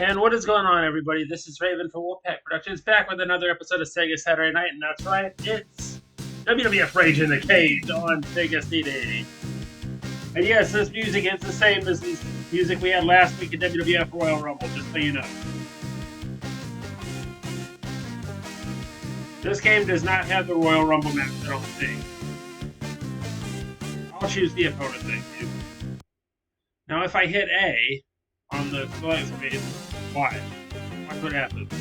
And what is going on, everybody? This is Raven from Wildcat Productions, back with another episode of Sega Saturday Night, and that's right, it's WWF Rage in the Cage on Sega CD. And yes, this music is the same as the music we had last week at WWF Royal Rumble, just so you know. This game does not have the Royal Rumble match, I don't think. I'll choose the opponent, thank you. Now, if I hit A on the select screen, watch what happens.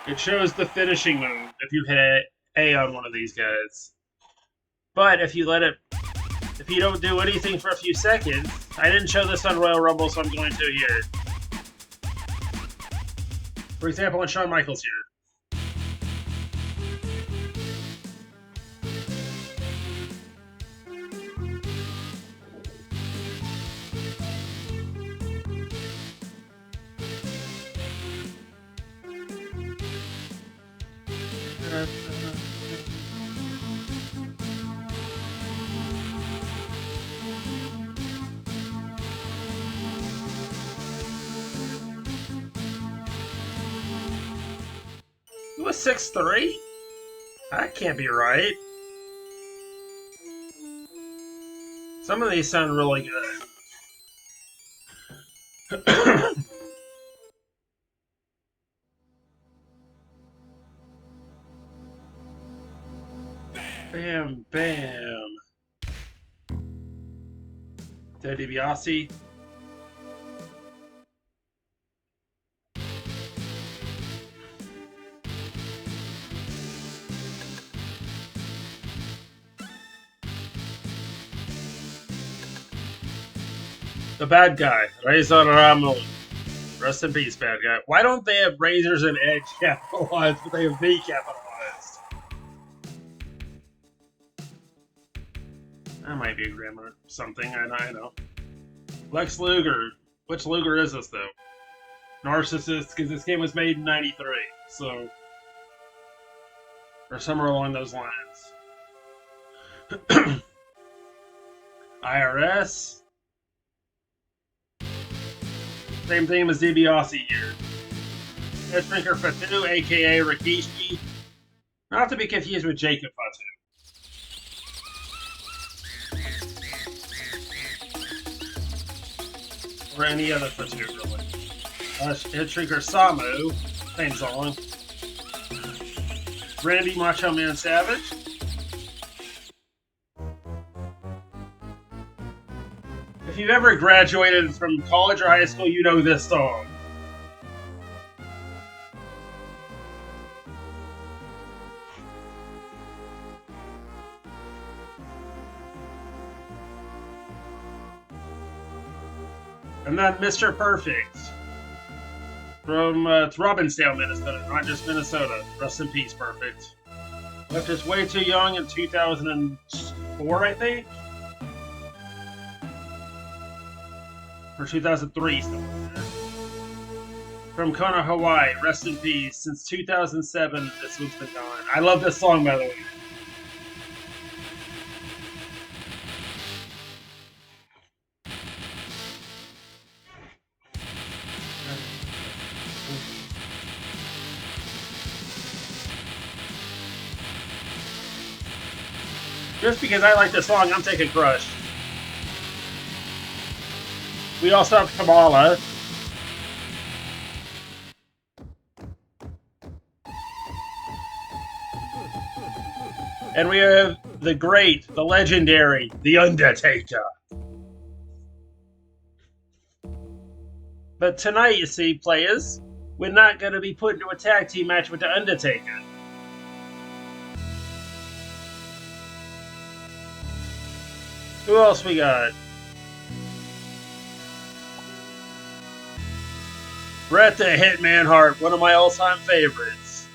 It shows the finishing move if you hit A on one of these guys. But if you don't do anything for a few seconds, I didn't show this on Royal Rumble, so I'm going to here. For example, when Shawn Michaels here. It was 6'3"? That can't be right. Some of these sound really good. Bam, bam. DiBiase. The bad guy, Razor Ramon. Rest in peace, bad guy. Why don't they have Razors and Edge capitalized, but they have V capitalized? That might be a grammar something, I know. Lex Luger. Which Luger is this, though? Narcissist, because this game was made in 93, so... Or somewhere along those lines. IRS. Same thing as DiBiase here. Headshrinker Fatu, aka Rikishi. Not to be confused with Jacob Fatu. Or any other Fatu, really. Headshrinker Samu, same song. Randy Macho Man Savage. If you've ever graduated from college or high school, you know this song. And then Mr. Perfect. From Robbinsdale, Minnesota, not just Minnesota. Rest in peace, Perfect. Left us way too young in 2004, I think? Or 2003, something like that. From Kona, Hawaii, rest in peace. Since 2007, this one's been gone. I love this song, by the way. Just because I like this song, I'm taking Crush. We also have Kamala. And we have the great, the legendary, The Undertaker. But tonight, you see, players, we're not going to be put into a tag team match with The Undertaker. Who else we got? Bret the Hitman Hart, one of my all-time favorites.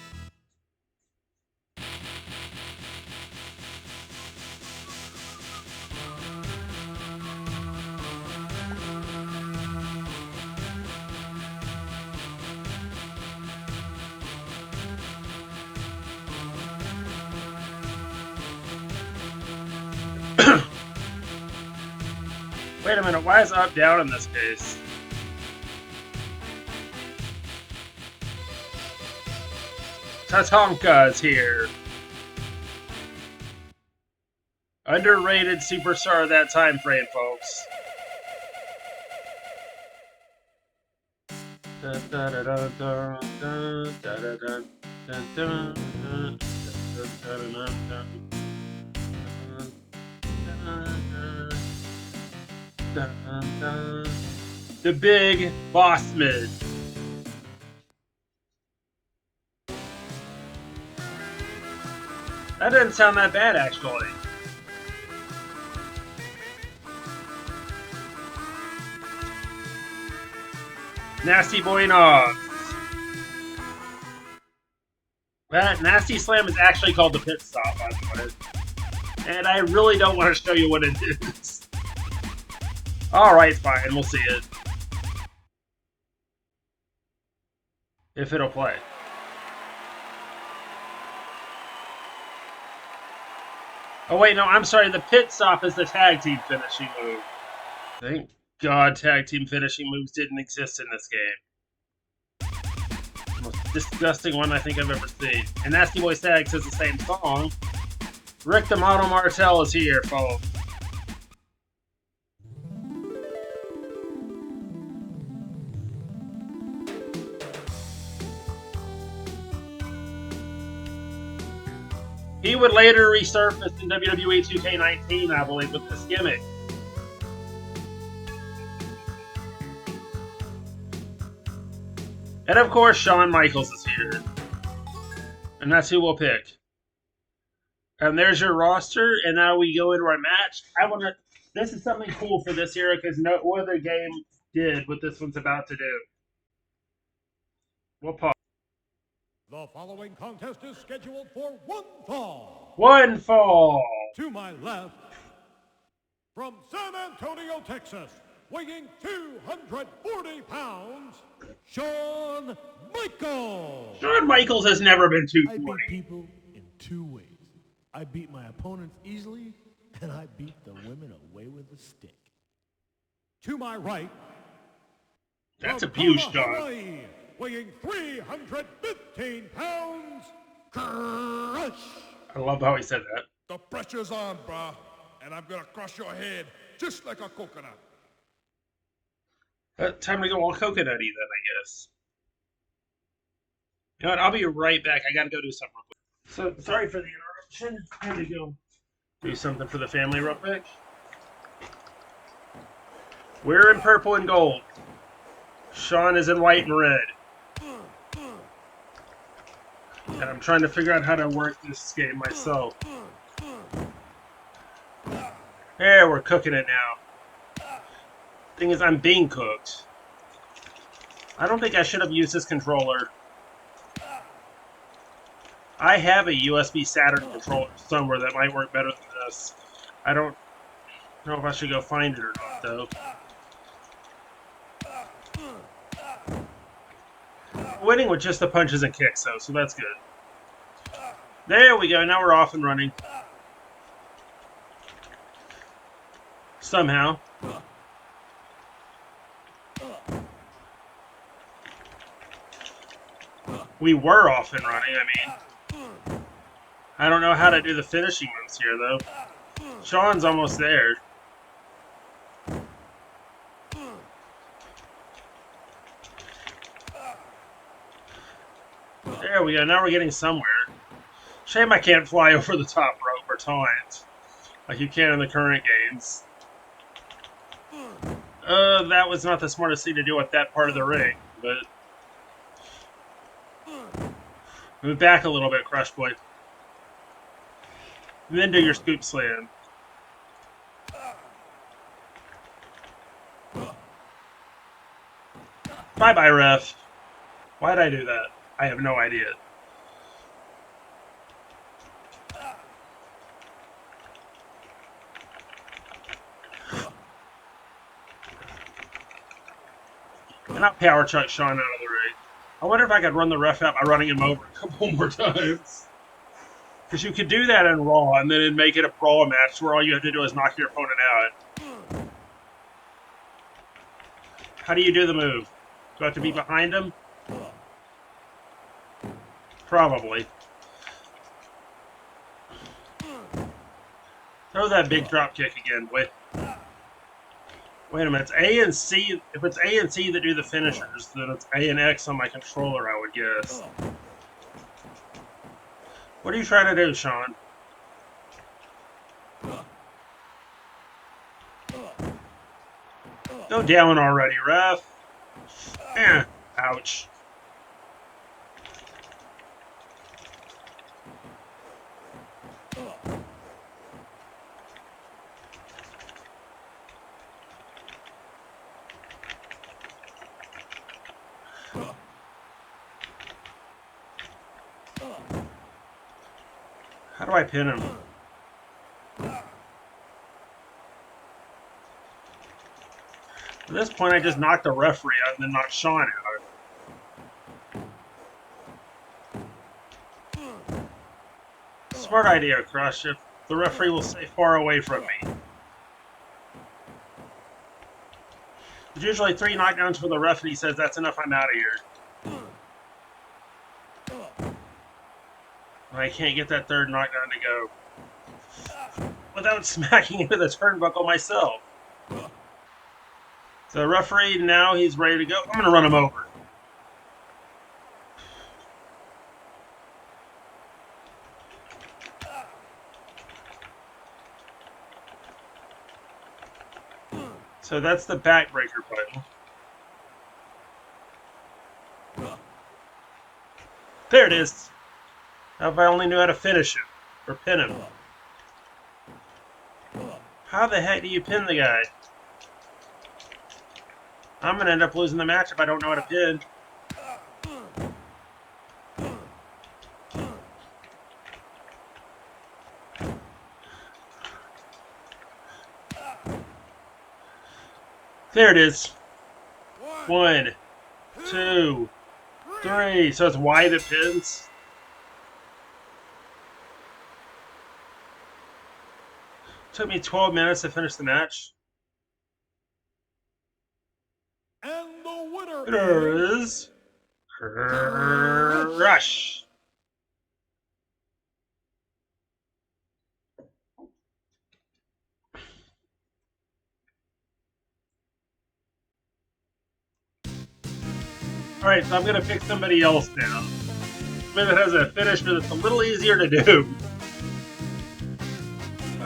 Wait a minute, why is up down in this case? Tatanka is here. Underrated superstar of that time frame, folks. The Big Boss Mid. That doesn't sound that bad, actually. Nasty Boy Nogs. That Nasty Slam is actually called the Pit Stop, by the way. And I really don't want to show you what it is. Alright, fine, we'll see it. If it'll play. Oh wait, no, I'm sorry, the Pit Stop is the tag team finishing move. Thank God tag team finishing moves didn't exist in this game. The most disgusting one I think I've ever seen. And Nasty Boy Stag says the same song. Rick the Model Martel is here, folks. He would later resurface in WWE 2K19, I believe, with this gimmick. And of course, Shawn Michaels is here. And that's who we'll pick. And there's your roster, and now we go into our match. This is something cool for this era, because no other game did what this one's about to do. We'll pause. The following contest is scheduled for one fall. One fall. To my left, from San Antonio, Texas, weighing 240 pounds, Shawn Michaels. Shawn Michaels has never been I 240. beat people in two ways. I beat my opponents easily, and I beat the women away with a stick. To my right, That's from abuse, Kona, Shawn. Hawaii, weighing 315 pounds, Crush. I love how he said that. The pressure's on, brah, and I'm gonna crush your head just like a coconut. Time to go all coconutty then, I guess. You know what? I'll be right back. I gotta go do something real quick. So, sorry for the interruption. I had to go do something for the family real quick. We're in purple and gold. Shawn is in white and red. And I'm trying to figure out how to work this game myself. There, we're cooking it now. Thing is, I'm being cooked. I don't think I should have used this controller. I have a USB Saturn controller somewhere that might work better than this. I don't know if I should go find it or not, though. Winning with just the punches and kicks, though, so that's good. There we go. Now we're off and running. Somehow. We were off and running, I mean. I don't know how to do the finishing moves here, though. Shawn's almost there. There we go. Now we're getting somewhere. Shame I can't fly over the top rope or taunt like you can in the current games. That was not the smartest thing to do at that part of the ring, but... Move back a little bit, Crush Boy. And then do your scoop slam. Bye-bye, ref. Why'd I do that? I have no idea. And I'll power chuck Shawn out of the ring. I wonder if I could run the ref out by running him over a couple more times. Because you could do that in Raw, and then it'd make it a brawl match where all you have to do is knock your opponent out. How do you do the move? Do I have to be behind him? Probably. Throw that big drop kick again. Wait a minute. It's A and C. If it's A and C that do the finishers, then it's A and X on my controller, I would guess. What are you trying to do, Sean? Go down already, ref. Ouch. How do I pin him? At this point, I just knocked the referee out and then knocked Sean out. Smart idea, Crush. If the referee will stay far away from me. There's usually 3 knockdowns for the ref, and he says, that's enough, I'm out of here. I can't get that 3rd knockdown to go without smacking into the turnbuckle myself. So the referee, now he's ready to go. I'm going to run him over. So that's the backbreaker button. There it is. Now if I only knew how to finish him, or pin him. How the heck do you pin the guy? I'm going to end up losing the match if I don't know how to pin. There it is. 1, 2, 3. So it's Y that pins. Took me 12 minutes to finish the match. And the winner is Crush. Alright, so I'm going to pick somebody else now. Somebody that has a finisher that's a little easier to do.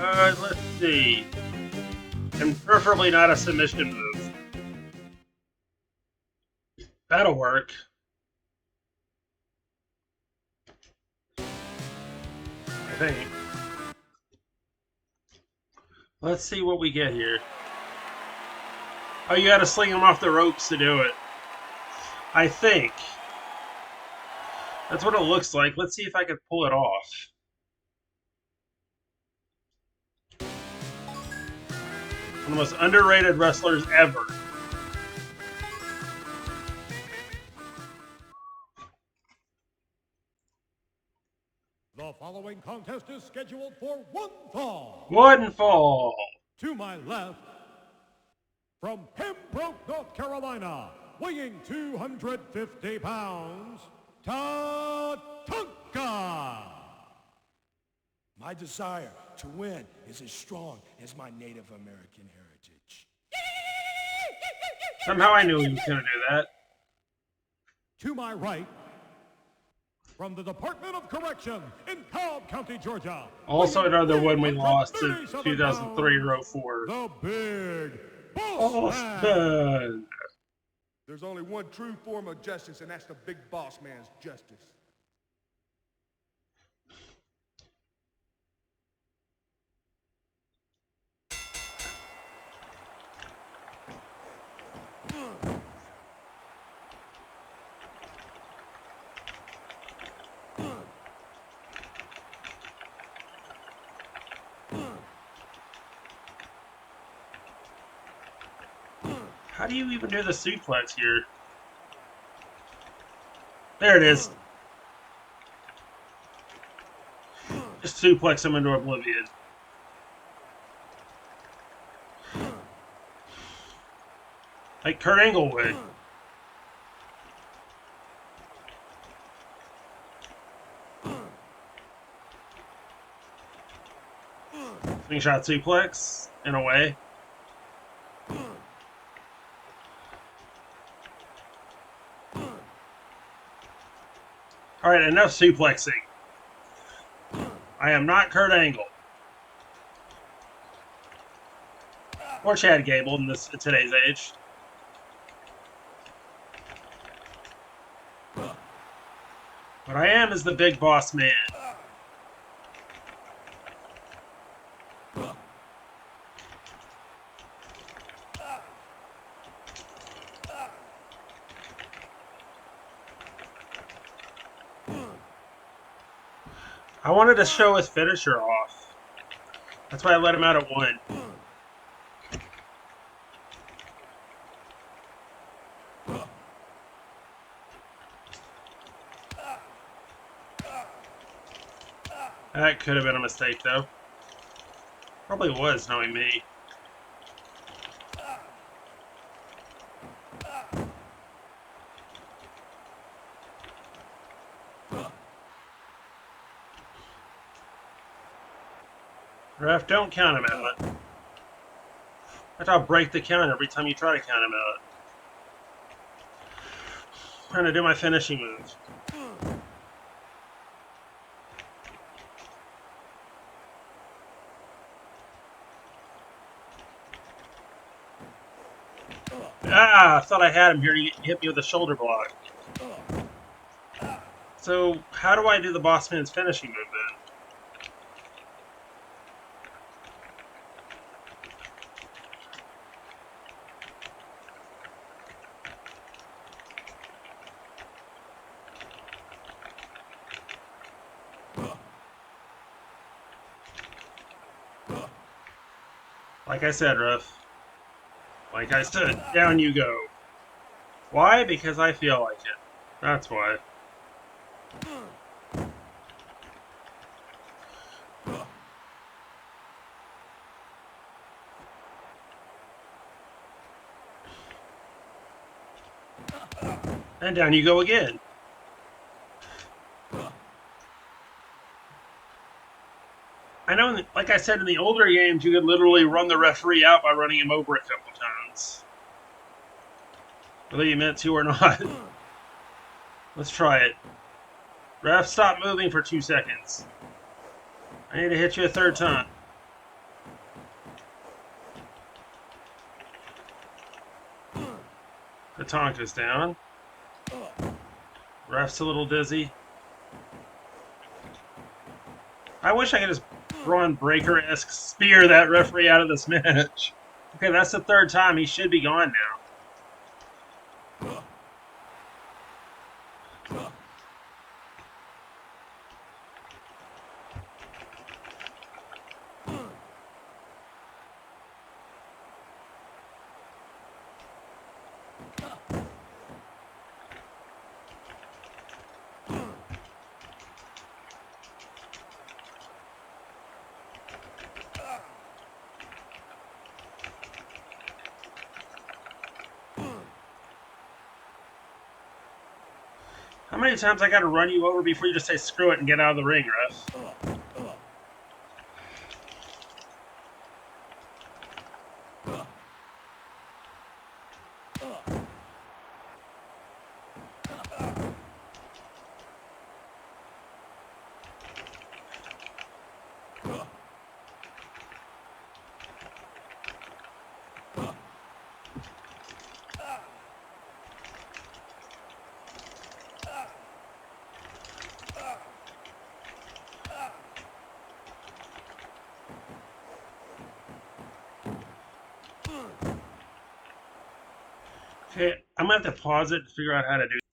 Let's see. And preferably not a submission move. That'll work. I think. Let's see what we get here. Oh, you gotta sling him off the ropes to do it. I think. That's what it looks like. Let's see if I can pull it off. One of the most underrated wrestlers ever. The following contest is scheduled for 1 fall. 1 fall. To my left, from Pembroke, North Carolina, weighing 250 pounds, Tatanka. My desire to win is as strong as my Native American heritage. Somehow I knew he was going to do that. To my right, from the Department of Correction in Cobb County, Georgia. Also another one we lost in 2003 or 04. The Big Boss Man. Austin. There's only one true form of justice, and that's the big boss man's justice. How do you even do the suplex here? There it is. Just suplex him into oblivion. Like Kurt Angle would. Slingshot suplex, in a way. Alright, enough suplexing. I am not Kurt Angle. Or Chad Gable in today's age. What I am is the big boss man. I wanted to show his finisher off. That's why I let him out at 1. That could have been a mistake, though. Probably was, knowing me. Ref, don't count him out. I thought break the count every time you try to count him out. I'm trying to do my finishing move. Ah, I thought I had him here. He hit me with a shoulder block. So, how do I do the boss man's finishing move then? Like I said, Ruff. Like I said, down you go. Why? Because I feel like it. That's why. And down you go again. I know, like I said, in the older games, you could literally run the referee out by running him over a couple times. Whether you meant to or not. Let's try it. Ref, stop moving for 2 seconds. I need to hit you a 3rd time. The Tonka's down. Ref's a little dizzy. I wish I could just Braun Breaker-esque spear that referee out of this match. Okay, that's the 3rd time. He should be gone now. How many times I gotta run you over before you just say screw it and get out of the ring, Ref? Okay, I'm gonna have to pause it to figure out how to do it.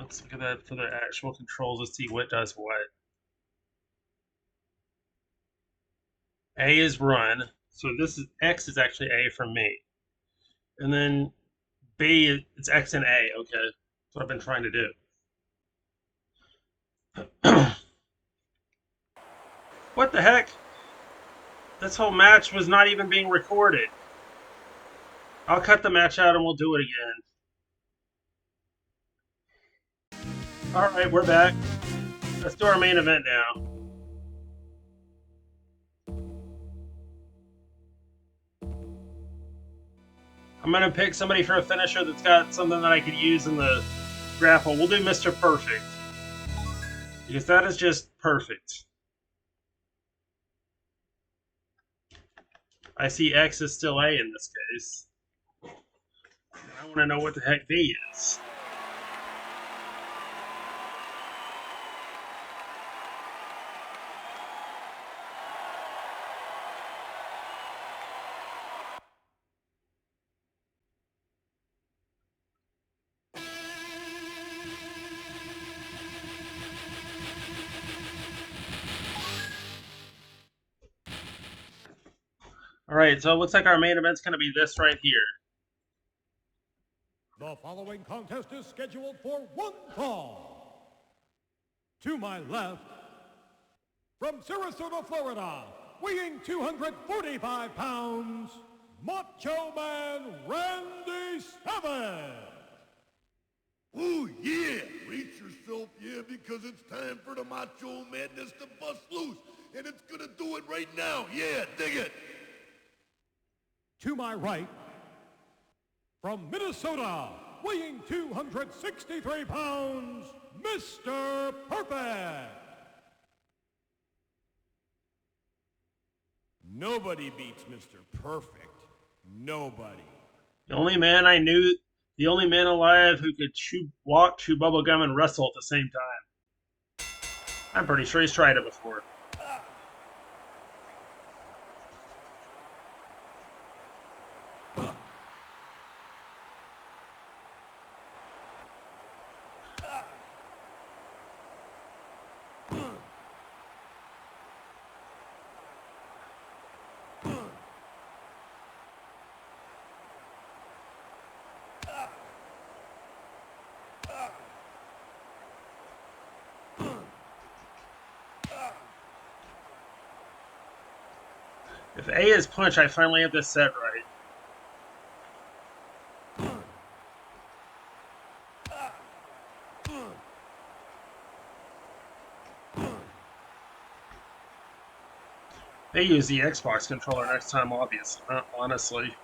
Let's look at that for the actual controls to see what does what. A is run, so this is X is actually A for me. And then B, it's X and A, okay. That's what I've been trying to do. What the heck? This whole match was not even being recorded. I'll cut the match out and we'll do it again. Alright, we're back. Let's do our main event now. I'm going to pick somebody for a finisher that's got something that I could use in the grapple. We'll do Mr. Perfect. Because that is just perfect. I see X is still A in this case. And I want to know what the heck B is. Alright, so it looks like our main event's going to be this right here. The following contest is scheduled for one fall. To my left, from Sarasota, Florida, weighing 245 pounds, Macho Man Randy Savage. Ooh, yeah! Brace yourself, yeah, because it's time for the Macho Madness to bust loose, and it's gonna do it right now, yeah, dig it! To my right, from Minnesota, weighing 263 pounds, Mr. Perfect. Nobody beats Mr. Perfect. Nobody. The only man I knew, the only man alive who could walk, chew bubble gum, and wrestle at the same time. I'm pretty sure he's tried it before. If A is punch, I finally have this set right. They use the Xbox controller next time, obviously. Honestly.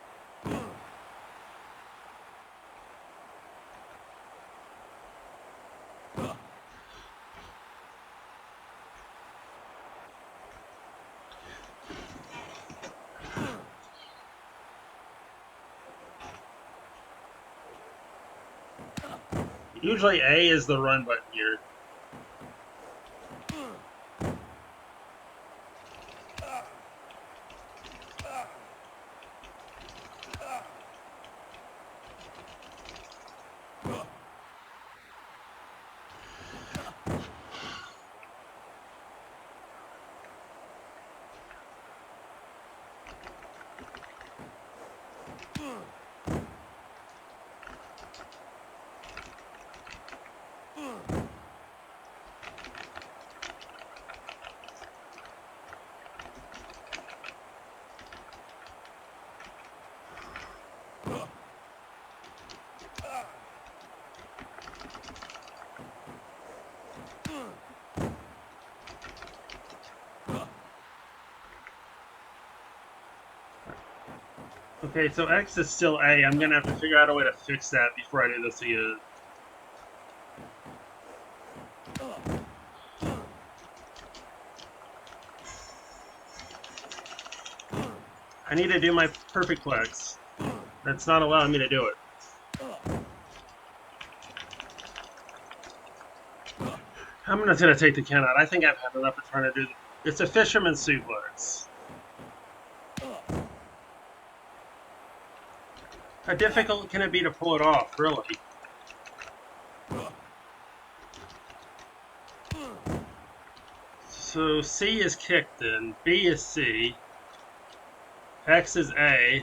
Usually A is the run button here. Okay, so X is still A. I'm gonna have to figure out a way to fix that before I do this again. I need to do my perfect plex. That's not allowing me to do it. I'm not gonna take the count out. I think I've had enough of trying to do this. It's a fisherman's suplex. How difficult can it be to pull it off, really? So C is kicked in, B is C, X is A,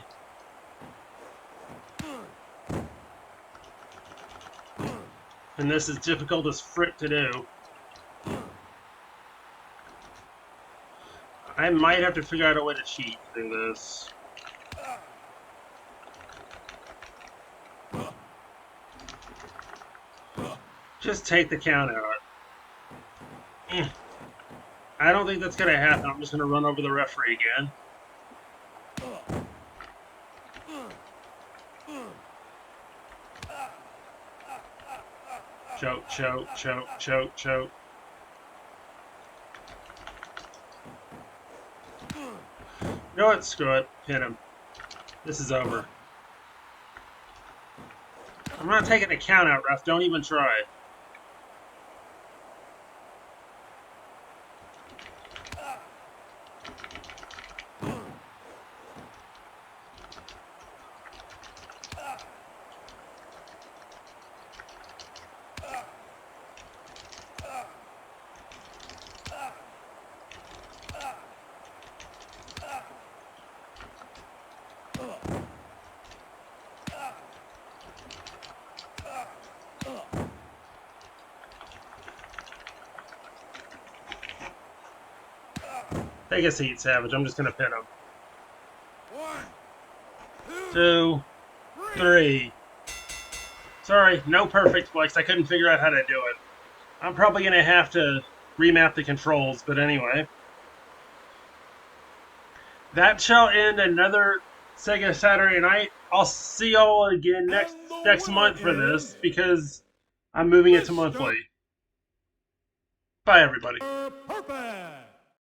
and this is difficult as frick to do. I might have to figure out a way to cheat through this. Just take the count out. I don't think that's going to happen. I'm just going to run over the referee again. Choke, choke, choke, choke, choke. You know what? Screw it. Pin him. This is over. I'm not taking the count out, ref. Don't even try. Take a seat, Savage. I'm just going to pin him. 1, 2, 3. Sorry, no perfect flex. I couldn't figure out how to do it. I'm probably going to have to remap the controls, but anyway. That shall end another Sega Saturday night. I'll see y'all again next month for this, because I'm moving it to monthly. Bye, everybody. Perfect.